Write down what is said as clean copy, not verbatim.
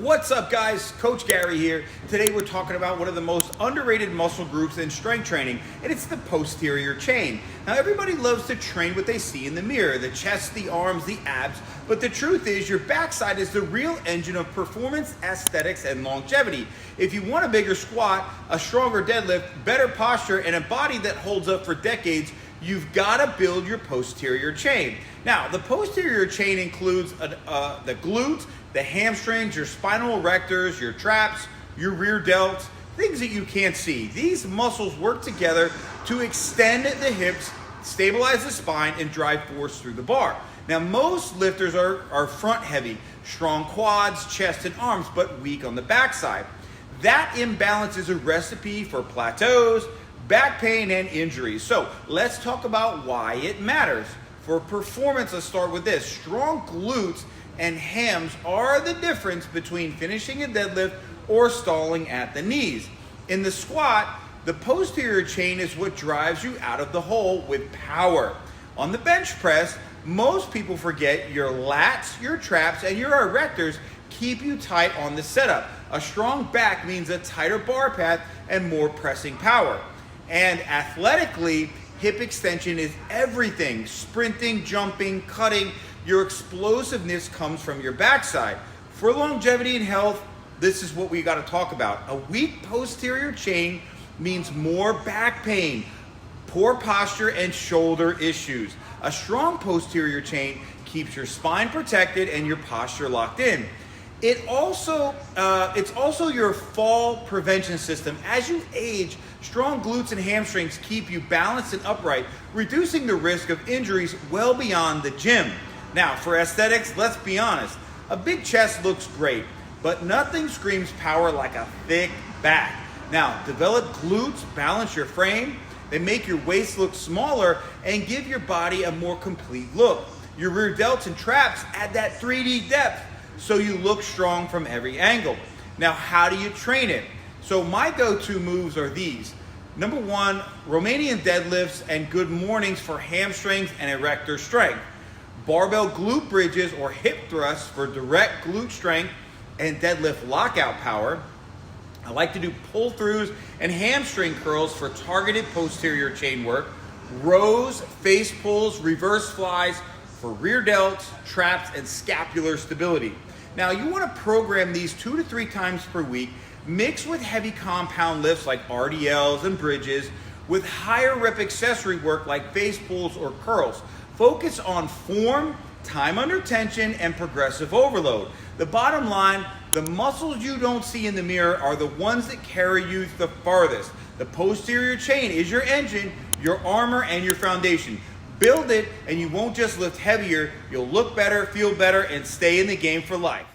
What's up, guys? Coach Gary here. Today we're talking about one of the most underrated muscle groups in strength training, and it's the posterior chain. Now, everybody loves to train what they see in the mirror, the chest, the arms, the abs, but the truth is your backside is the real engine of performance, aesthetics, and longevity. If you want a bigger squat, a stronger deadlift, better posture, and a body that holds up for decades, you've got to build your posterior chain. Now, the posterior chain includes the glutes, the hamstrings, your spinal erectors, your traps, your rear delts, things that you can't see. These muscles work together to extend the hips, stabilize the spine, and drive force through the bar. Now, most lifters are front heavy, strong quads, chest, and arms, but weak on the backside. That imbalance is a recipe for plateaus, back pain, and injuries. So let's talk about why it matters. For performance, let's start with this. Strong glutes and hams are the difference between finishing a deadlift or stalling at the knees. In the squat, the posterior chain is what drives you out of the hole with power. On the bench press, most people forget your lats, your traps, and your erectors keep you tight on the setup. A strong back means a tighter bar path and more pressing power. And athletically, hip extension is everything. Sprinting, jumping, cutting, your explosiveness comes from your backside. For longevity and health, this is what we got to talk about. A weak posterior chain means more back pain, poor posture, and shoulder issues. A strong posterior chain keeps your spine protected and your posture locked in. It's also your fall prevention system. As you age, strong glutes and hamstrings keep you balanced and upright, reducing the risk of injuries well beyond the gym. Now, for aesthetics, let's be honest. A big chest looks great, but nothing screams power like a thick back. Now, develop glutes, balance your frame. They make your waist look smaller and give your body a more complete look. Your rear delts and traps add that 3D depth, so you look strong from every angle. Now, how do you train it? So my go-to moves are these. Number one, Romanian deadlifts and good mornings for hamstrings and erector strength. Barbell glute bridges or hip thrusts for direct glute strength and deadlift lockout power. I like to do pull-throughs and hamstring curls for targeted posterior chain work. Rows, face pulls, reverse flies for rear delts, traps, and scapular stability. Now, you want to program these 2 to 3 times per week, mix with heavy compound lifts like RDLs and bridges, with higher rep accessory work like face pulls or curls. Focus on form, time under tension, and progressive overload. The bottom line, the muscles you don't see in the mirror are the ones that carry you the farthest. The posterior chain is your engine, your armor, and your foundation. Build it, and you won't just lift heavier, you'll look better, feel better, and stay in the game for life.